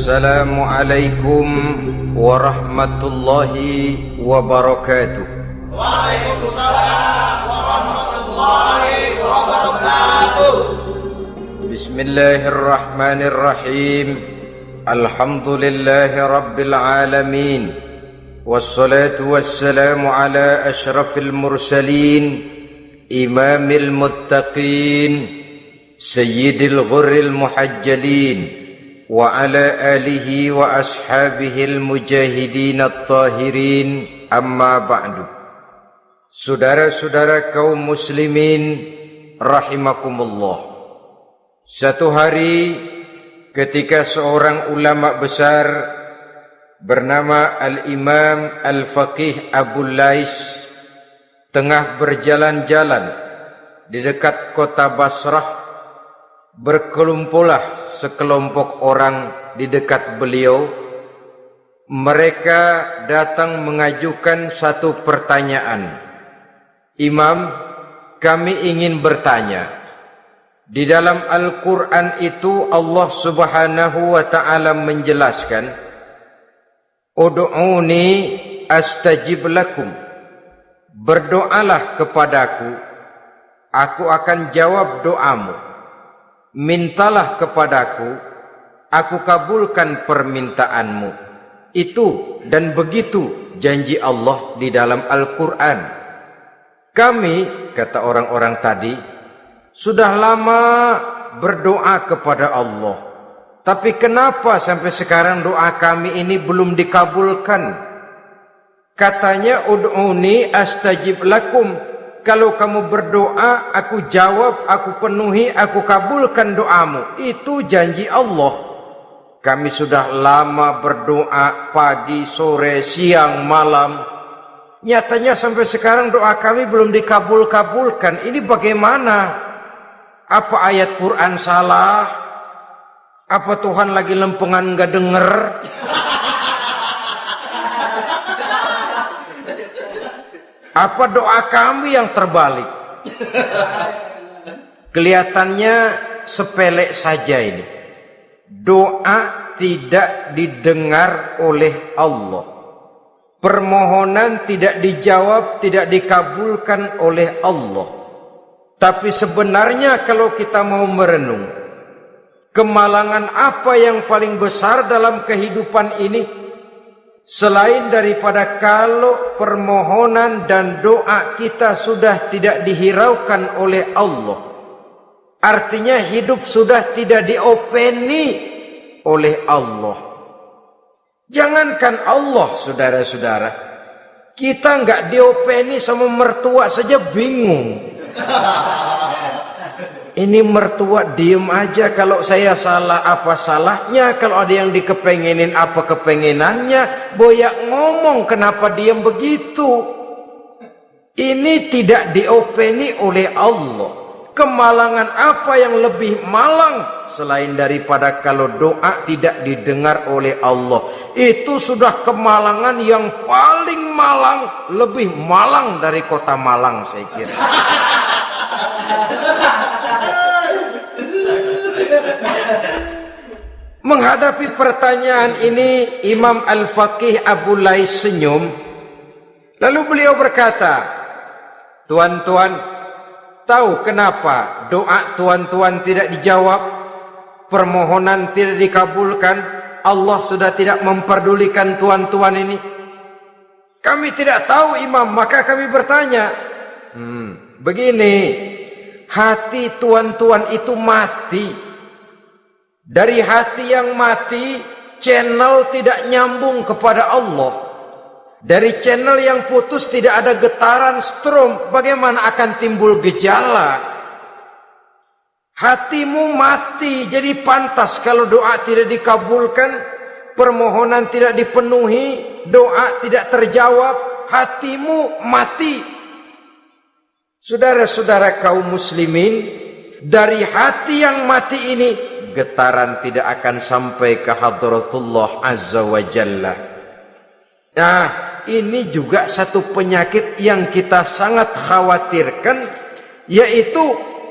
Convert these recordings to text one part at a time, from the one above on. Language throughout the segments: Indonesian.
Assalamualaikum warahmatullahi wabarakatuh. Waalaikumsalam warahmatullahi wabarakatuh. Bismillahirrahmanirrahim. Alhamdulillahi rabbil alamin. Wassalatu wassalamu ala ashrafil mursalin, imamil muttaqin, sayyidil ghurril muhajjalin, wa ala alihi wa ashabihil mujahidin at-tahirin. Amma ba'du. Saudara-saudara kaum muslimin rahimakumullah. Satu hari ketika seorang ulama besar bernama Al-Imam Al-Faqih Abu Lais tengah berjalan-jalan di dekat kota Basrah, berkelumpulah sekelompok orang di dekat beliau. Mereka datang mengajukan satu pertanyaan. Imam, kami ingin bertanya. Di dalam Al-Quran itu Allah Subhanahu wa ta'ala menjelaskan, Ud'uni astajib lakum. Berdoalah kepadaku, aku akan jawab doamu. Mintalah kepadaku, aku kabulkan permintaanmu. Itu dan begitu janji Allah di dalam Al-Quran. Kami, kata orang-orang tadi, sudah lama berdoa kepada Allah. Tapi kenapa sampai sekarang doa kami ini belum dikabulkan? Katanya, Ud'uni astajib lakum. Kalau kamu berdoa, aku jawab, aku penuhi, aku kabulkan doamu. Itu janji Allah. Kami sudah lama berdoa pagi, sore, siang, malam. Nyatanya sampai sekarang doa kami belum dikabul-kabulkan. Ini bagaimana? Apa ayat Quran salah? Apa Tuhan lagi lempengan gak denger? Apa doa kami yang terbalik? Kelihatannya sepele saja ini. Doa tidak didengar oleh Allah. Permohonan tidak dijawab, tidak dikabulkan oleh Allah. Tapi sebenarnya kalau kita mau merenung, kemalangan apa yang paling besar dalam kehidupan ini selain daripada kalau permohonan dan doa kita sudah tidak dihiraukan oleh Allah? Artinya hidup sudah tidak diopeni oleh Allah. Jangankan Allah, saudara-saudara, kita nggak diopeni sama mertua saja bingung. Ini mertua diem aja, kalau saya salah apa salahnya, kalau ada yang dikepengenin apa kepengenannya, boyak ngomong kenapa diem begitu. Ini tidak diopeni oleh Allah. Kemalangan apa yang lebih malang selain daripada kalau doa tidak didengar oleh Allah? Itu sudah kemalangan yang paling malang, lebih malang dari kota Malang saya kira. Menghadapi pertanyaan ini, Imam Al-Faqih Abu Lais senyum. Lalu beliau berkata, tuan-tuan, tahu kenapa doa tuan-tuan tidak dijawab? Permohonan tidak dikabulkan? Allah sudah tidak memperdulikan tuan-tuan ini? Kami tidak tahu, Imam, maka kami bertanya. Begini, hati tuan-tuan itu mati. Dari hati yang mati, channel tidak nyambung kepada Allah. Dari channel yang putus tidak ada getaran strom, bagaimana akan timbul gejala? Hatimu mati, jadi pantas kalau doa tidak dikabulkan, permohonan tidak dipenuhi, doa tidak terjawab, hatimu mati. Saudara-saudara kaum muslimin, dari hati yang mati ini, getaran tidak akan sampai ke hadratullah azza wa jalla. Nah, ini juga satu penyakit yang kita sangat khawatirkan, yaitu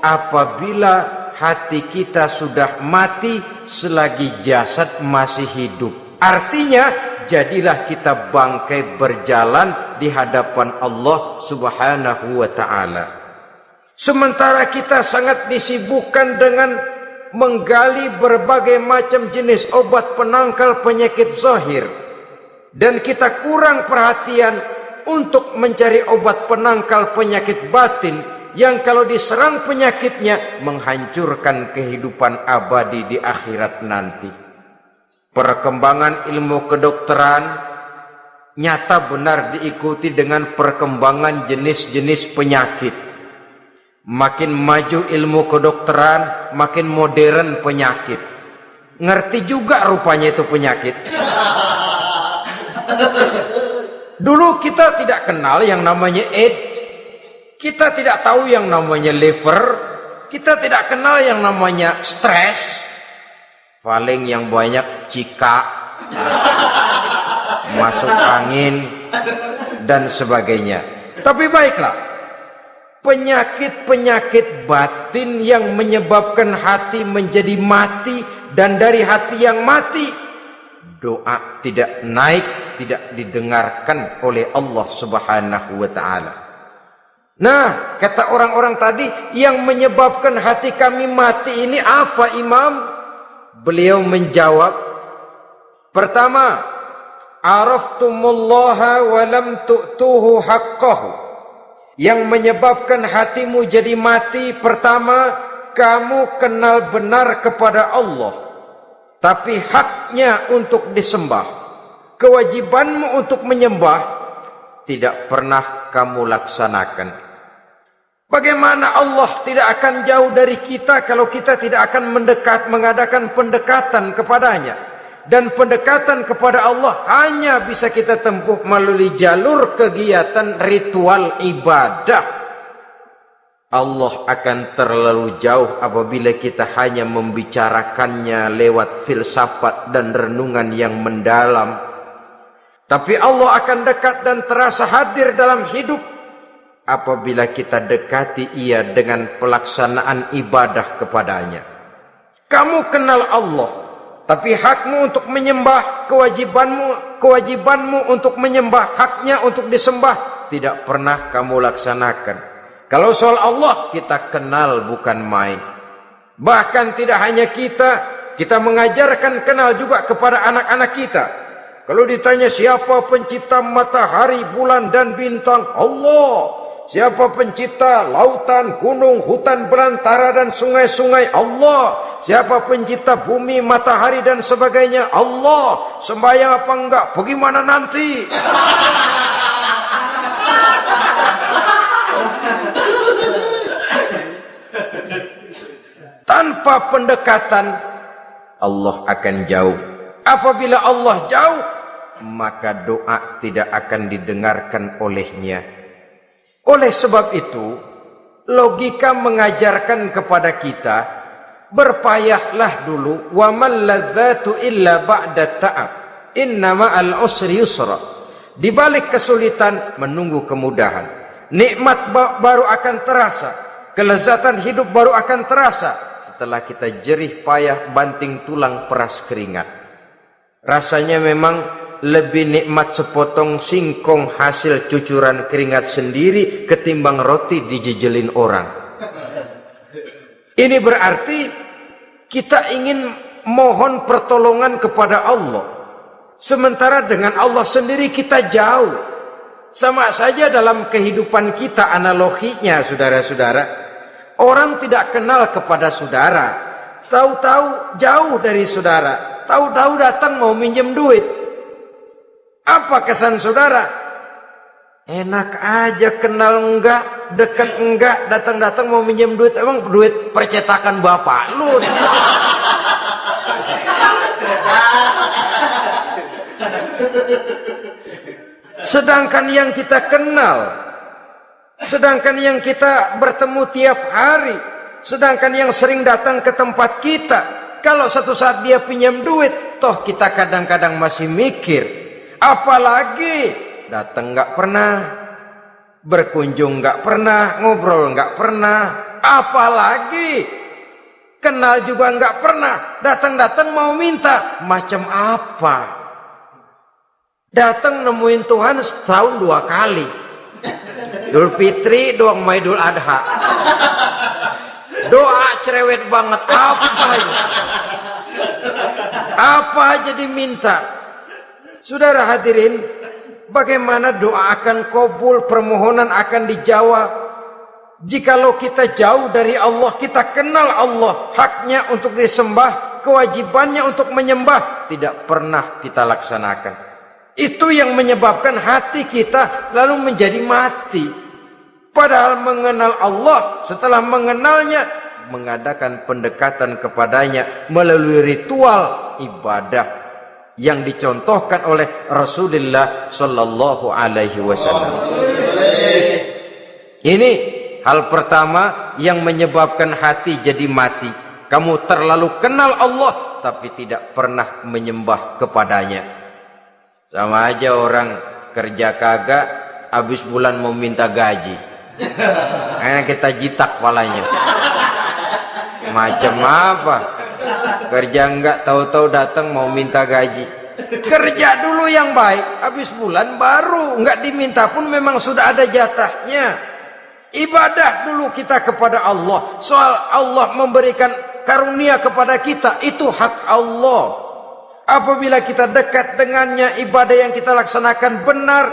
apabila hati kita sudah mati selagi jasad masih hidup. Artinya, jadilah kita bangkai berjalan di hadapan Allah Subhanahu wa ta'ala. Sementara kita sangat disibukkan dengan menggali berbagai macam jenis obat penangkal penyakit zahir, dan kita kurang perhatian untuk mencari obat penangkal penyakit batin yang kalau diserang penyakitnya menghancurkan kehidupan abadi di akhirat nanti. Perkembangan ilmu kedokteran nyata benar diikuti dengan perkembangan jenis-jenis penyakit. Makin maju ilmu kedokteran, makin modern penyakit. Ngerti juga rupanya itu penyakit. Dulu kita tidak kenal yang namanya AIDS. Kita tidak tahu yang namanya liver. Kita tidak kenal yang namanya stres. Paling yang banyak cika, masuk angin, dan sebagainya. Tapi baiklah. Penyakit-penyakit batin yang menyebabkan hati menjadi mati, dan dari hati yang mati doa tidak naik, tidak didengarkan oleh Allah Subhanahu wa ta'ala. Nah, kata orang-orang tadi, yang menyebabkan hati kami mati ini apa, Imam? Beliau menjawab, pertama, araftumullaha wa lam tu'tuhu haqqahu. Yang menyebabkan hatimu jadi mati, pertama, kamu kenal benar kepada Allah, tapi haknya untuk disembah, kewajibanmu untuk menyembah, tidak pernah kamu laksanakan. Bagaimana Allah tidak akan jauh dari kita kalau kita tidak akan mengadakan pendekatan kepadanya? Dan pendekatan kepada Allah hanya bisa kita tempuh melalui jalur kegiatan ritual ibadah. Allah akan terlalu jauh apabila kita hanya membicarakannya lewat filsafat dan renungan yang mendalam. Tapi Allah akan dekat dan terasa hadir dalam hidup apabila kita dekati Ia dengan pelaksanaan ibadah kepadanya. Kamu kenal Allah, tapi hakmu untuk menyembah, kewajibanmu untuk menyembah, haknya untuk disembah, tidak pernah kamu laksanakan. Kalau soal Allah kita kenal bukan main. Bahkan tidak hanya kita mengajarkan kenal juga kepada anak-anak kita. Kalau ditanya siapa pencipta matahari, bulan dan bintang? Allah. Siapa pencipta lautan, gunung, hutan belantara dan sungai-sungai? Allah. Siapa pencipta bumi, matahari dan sebagainya? Allah. Sembahyang apa enggak? Bagaimana nanti? Tanpa pendekatan Allah akan jauh. Apabila Allah jauh, maka doa tidak akan didengarkan olehnya. Oleh sebab itu, logika mengajarkan kepada kita, berpayahlah dulu, wa mal ladzatu illa ba'da ta'ab, inna ma'al usri yusra. Di balik kesulitan menunggu kemudahan. Nikmat baru akan terasa, kelezatan hidup baru akan terasa setelah kita jerih payah banting tulang peras keringat. Rasanya memang lebih nikmat sepotong singkong hasil cucuran keringat sendiri ketimbang roti dijejelin orang. Ini berarti kita ingin mohon pertolongan kepada Allah, sementara dengan Allah sendiri kita jauh. Sama saja dalam kehidupan kita analoginya, saudara-saudara. Orang tidak kenal kepada saudara, tahu-tahu jauh dari saudara, tahu-tahu datang mau minjem duit. Apa kesan saudara? Enak aja, kenal enggak, dekat enggak, datang-datang mau minjem duit. Emang duit percetakan bapak lu? Sedangkan yang kita kenal, sedangkan yang kita bertemu tiap hari, sedangkan yang sering datang ke tempat kita, kalau satu saat dia pinjam duit, toh kita kadang-kadang masih mikir. Apalagi datang nggak pernah, berkunjung nggak pernah, ngobrol nggak pernah. Apalagi Kenal juga nggak pernah. Datang-datang mau minta. Macam apa? Datang nemuin Tuhan setahun 2 kali. Idul Fitri, doang Idul Adha. Doa cerewet banget. Apa ini? Apa aja diminta. Saudara hadirin, bagaimana doa akan kabul, permohonan akan dijawab? Jikalau kita jauh dari Allah, kita kenal Allah, haknya untuk disembah, kewajibannya untuk menyembah, tidak pernah kita laksanakan. Itu yang menyebabkan hati kita lalu menjadi mati. Padahal mengenal Allah, setelah mengenalnya, mengadakan pendekatan kepadanya melalui ritual ibadah yang dicontohkan oleh Rasulullah Sallallahu Alaihi Wasallam. Ini hal pertama yang menyebabkan hati jadi mati. Kamu terlalu kenal Allah tapi tidak pernah menyembah kepadanya. Sama aja orang kerja kagak, habis bulan mau minta gaji. Karena kita jitak kepalanya. Macam apa? Kerja enggak, tahu-tahu datang mau minta gaji. Kerja dulu yang baik, habis bulan baru enggak diminta pun memang sudah ada jatahnya. Ibadah dulu kita kepada Allah. Soal Allah memberikan karunia kepada kita, itu hak Allah. Apabila kita dekat dengannya, ibadah yang kita laksanakan benar,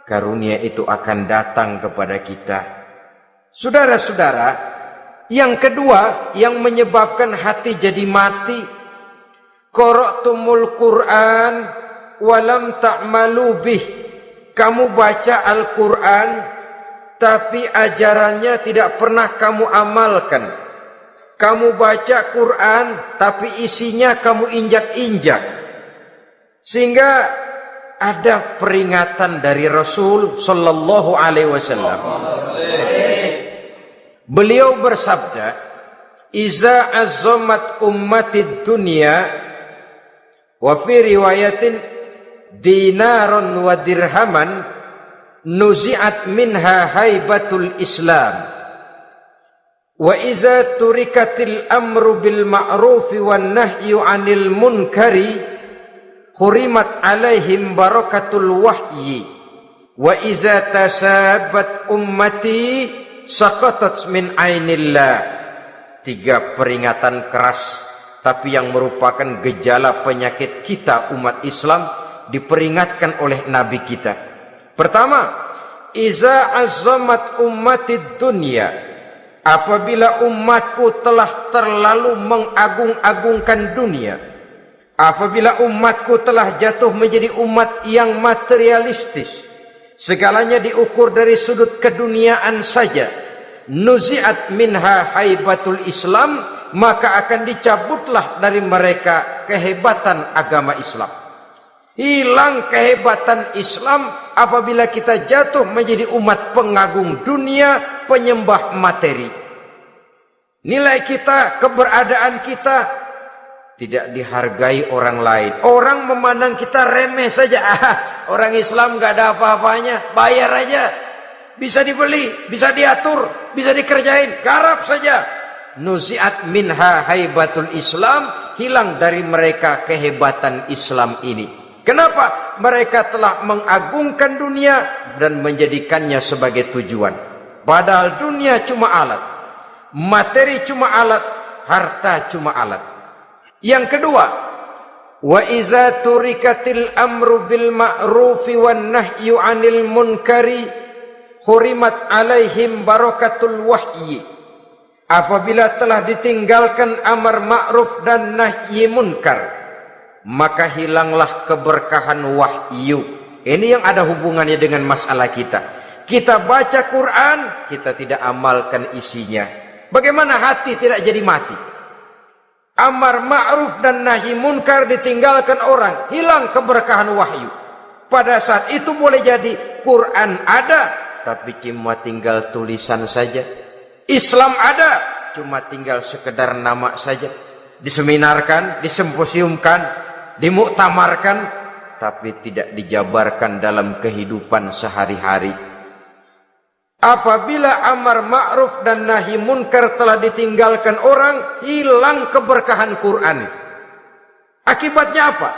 karunia itu akan datang kepada kita. Saudara-saudara, yang kedua yang menyebabkan hati jadi mati, qara'tumul Qur'an walam ta'malu bih. Kamu baca Al-Qur'an tapi ajarannya tidak pernah kamu amalkan. Kamu baca Quran tapi isinya kamu injak-injak. Sehingga ada peringatan dari Rasul Sallallahu Alaihi Wasallam. Beliau bersabda, "Iza azzamat ummatid dunya wa fi riwayatin dinaron wa dirhaman nuzi'at minha haibatul Islam. Wa iza turikatil amru bil ma'rufi wan nahyu 'anil munkari hurimat 'alaihim barakatul wahyi. Wa iza tasabat ummati saqatat min 'ainillah." 3 peringatan keras tapi yang merupakan gejala penyakit kita umat Islam diperingatkan oleh Nabi kita. Pertama, iza azzamat ummatid dunya. Apabila umatku telah terlalu mengagung-agungkan dunia, apabila umatku telah jatuh menjadi umat yang materialistis, segalanya diukur dari sudut keduniaan saja, nuzi'at minha haibatul Islam, maka akan dicabutlah dari mereka kehebatan agama Islam. Hilang kehebatan Islam apabila kita jatuh menjadi umat pengagung dunia, penyembah materi. Nilai kita, keberadaan kita tidak dihargai orang lain. Orang memandang kita remeh saja. Orang Islam gak ada apa-apanya, bayar aja. Bisa dibeli, bisa diatur, bisa dikerjain, garap saja. Nuzi'at minha haibatul Islam, hilang dari mereka kehebatan Islam ini. Kenapa? Mereka telah mengagungkan dunia dan menjadikannya sebagai tujuan. Padahal dunia cuma alat, materi cuma alat, harta cuma alat. Yang kedua, wa iza turikatil amru bil ma'rufi wan nahyu 'anil munkari hurimat 'alaihim barakatul wahyi. Apabila telah ditinggalkan amar ma'ruf dan nahyi munkar, maka hilanglah keberkahan wahyu. Ini yang ada hubungannya dengan masalah kita. Kita baca Quran, kita tidak amalkan isinya. Bagaimana hati tidak jadi mati? Amar ma'ruf dan nahi munkar ditinggalkan orang, hilang keberkahan wahyu. Pada saat itu boleh jadi Quran ada, tapi cuma tinggal tulisan saja. Islam ada, cuma tinggal sekedar nama saja. Diseminarkan, disimposiumkan, dimuktamarkan, tapi tidak dijabarkan dalam kehidupan sehari-hari. Apabila amar ma'ruf dan nahi munkar telah ditinggalkan orang, hilang keberkahan Quran. Akibatnya apa?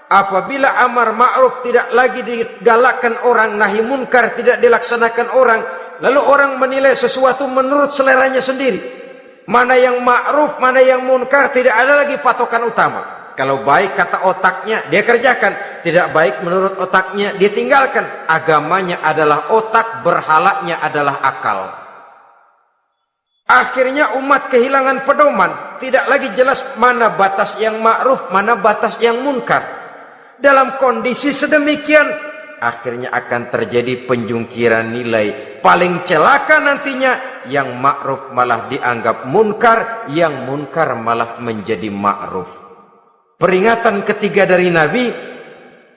Apabila amar ma'ruf tidak lagi digalakkan orang, nahi munkar tidak dilaksanakan orang, lalu orang menilai sesuatu menurut seleranya sendiri. Mana yang ma'ruf, mana yang munkar, tidak ada lagi patokan utama. Kalau baik kata otaknya, dia kerjakan. Tidak baik menurut otaknya, dia tinggalkan. Agamanya adalah otak, berhalanya adalah akal. Akhirnya umat kehilangan pedoman. Tidak lagi jelas mana batas yang ma'ruf, mana batas yang munkar. Dalam kondisi sedemikian, akhirnya akan terjadi penjungkiran nilai. Paling celaka nantinya, yang ma'ruf malah dianggap munkar, yang munkar malah menjadi ma'ruf. Peringatan ketiga dari Nabi,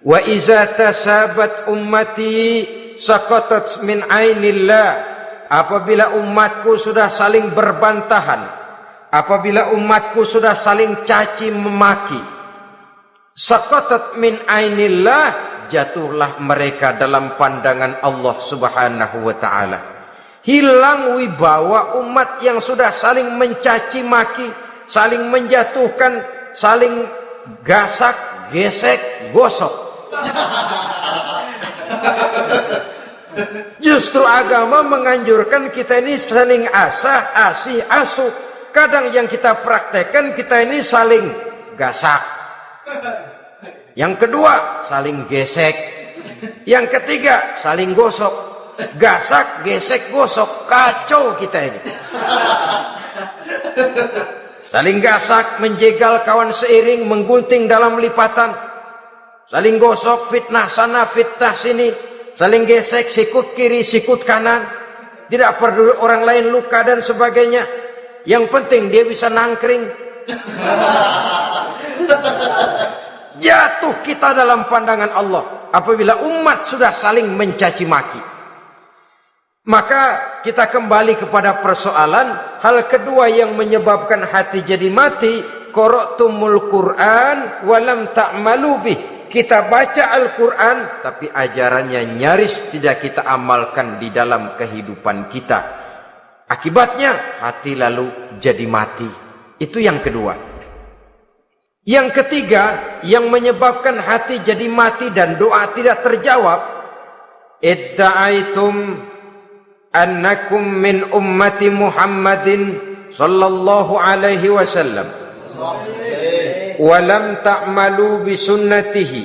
wa iza tasabat ummati saqatat min ainillah. Apabila umatku sudah saling berbantahan, apabila umatku sudah saling caci memaki, saqatat min ainillah, jatuhlah mereka dalam pandangan Allah Subhanahu wa taala. Hilang wibawa umat yang sudah saling mencaci maki, saling menjatuhkan, saling gasak, gesek, gosok. Justru agama menganjurkan kita ini saling asah, asih, asuh. Kadang yang kita praktekkan, kita ini saling gasak. Yang kedua, saling gesek. Yang ketiga, saling gosok. Gasak, gesek, gosok. Kacau kita ini. Saling gasak, menjegal kawan seiring, menggunting dalam lipatan. Saling gosok, fitnah sana, fitnah sini. Saling gesek, sikut kiri, sikut kanan. Tidak peduli orang lain luka dan sebagainya. Yang penting dia bisa nangkring. Jatuh kita dalam pandangan Allah apabila umat sudah saling mencaci maki. Maka kita kembali kepada persoalan, hal kedua yang menyebabkan hati jadi mati, qara'tumul Qur'an walam ta'malu bih. Kita baca Al-Quran tapi ajarannya nyaris tidak kita amalkan di dalam kehidupan kita. Akibatnya hati lalu jadi mati. Itu yang kedua. Yang ketiga yang menyebabkan hati jadi mati dan doa tidak terjawab, idda'aitum annakum min ummati Muhammadin sallallahu alaihi wasallam wa lam ta'malu bi sunnatihi.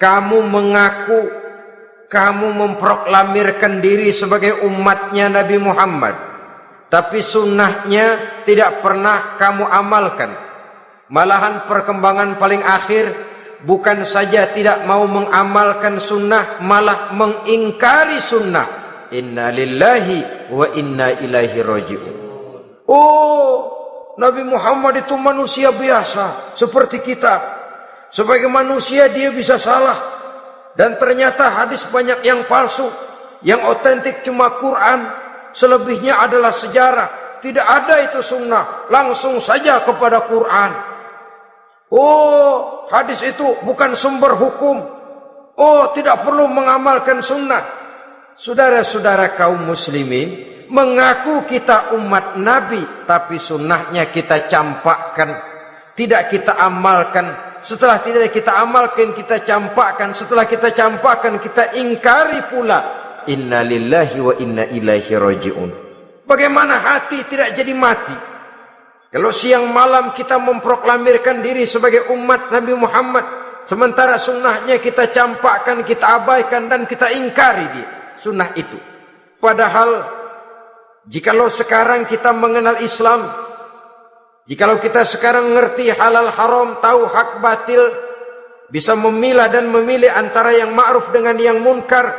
Kamu mengaku, kamu memproklamirkan diri sebagai umatnya Nabi Muhammad, tapi sunnahnya tidak pernah kamu amalkan. Malahan perkembangan paling akhir bukan saja tidak mau mengamalkan sunnah, malah mengingkari sunnah. Inna lillahi wa inna ilaihi raji'un. Oh, Nabi Muhammad itu manusia biasa seperti kita. Sebagai manusia dia bisa salah. Dan ternyata hadis banyak yang palsu. Yang otentik cuma Quran. Selebihnya adalah sejarah. Tidak ada itu sunnah. Langsung saja kepada Quran. Oh, hadis itu bukan sumber hukum. Oh, tidak perlu mengamalkan sunnah. Saudara-saudara kaum muslimin, mengaku kita umat Nabi, tapi sunnahnya kita campakkan, tidak kita amalkan. Setelah tidak kita amalkan, kita campakkan. Setelah kita campakkan, kita ingkari pula. Inna lillahi wa inna ilaihi raji'un. Bagaimana hati tidak jadi mati? Kalau siang malam kita memproklamirkan diri sebagai umat Nabi Muhammad, sementara sunnahnya kita campakkan, kita abaikan, dan kita ingkari dia. Sunnah itu. Padahal jikalau sekarang kita mengenal Islam, jikalau kita sekarang mengerti halal haram, tahu hak batil, bisa memilah dan memilih antara yang ma'ruf dengan yang munkar,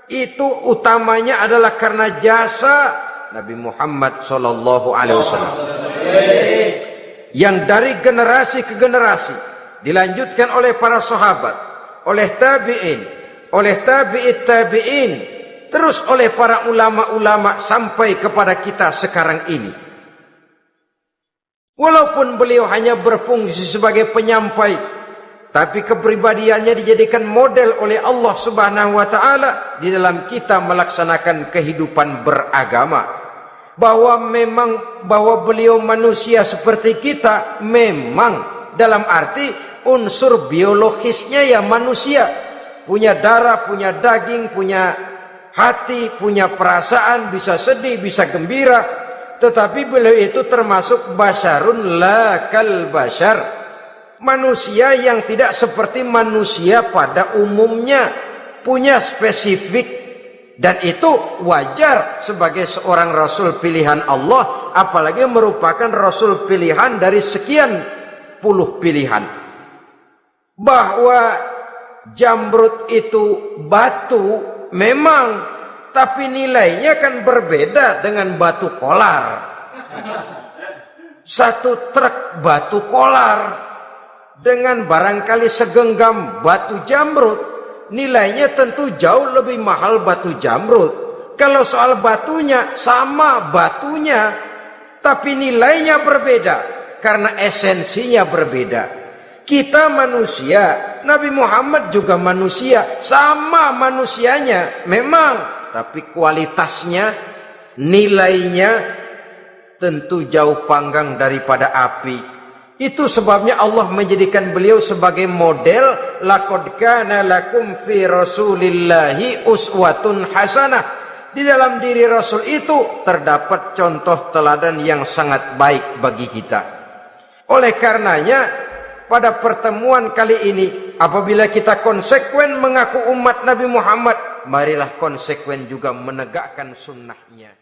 itu utamanya adalah karena jasa Nabi Muhammad sallallahu alaihi wasallam. Yang dari generasi ke generasi dilanjutkan oleh para sahabat, oleh tabi'in, oleh tabi'it tabi'in, terus oleh para ulama-ulama sampai kepada kita sekarang ini. Walaupun beliau hanya berfungsi sebagai penyampai, tapi kepribadiannya dijadikan model oleh Allah Subhanahu wa taala di dalam kita melaksanakan kehidupan beragama. Bahwa beliau manusia seperti kita, memang dalam arti unsur biologisnya ya manusia, punya darah, punya daging, punya hati, punya perasaan, bisa sedih, bisa gembira, tetapi beliau itu termasuk basyarun la kal basyar, manusia yang tidak seperti manusia pada umumnya, punya spesifik, dan itu wajar sebagai seorang rasul pilihan Allah, apalagi merupakan rasul pilihan dari sekian puluh pilihan. Bahwa jamrud itu batu memang, tapi nilainya kan berbeda dengan batu kolar. Satu truk batu kolar dengan barangkali segenggam batu jamrud, nilainya tentu jauh lebih mahal batu jamrud. Kalau soal batunya, sama batunya, tapi nilainya berbeda karena esensinya berbeda. Kita manusia, Nabi Muhammad juga manusia, sama manusianya memang, tapi kualitasnya, nilainya tentu jauh panggang daripada api. Itu sebabnya Allah menjadikan beliau sebagai model. Laqad kana lakum fi rasulillahi uswatun hasanah. Di dalam diri Rasul itu terdapat contoh teladan yang sangat baik bagi kita. Oleh karenanya, pada pertemuan kali ini, apabila kita konsekuen mengaku umat Nabi Muhammad, marilah konsekuen juga menegakkan sunnahnya.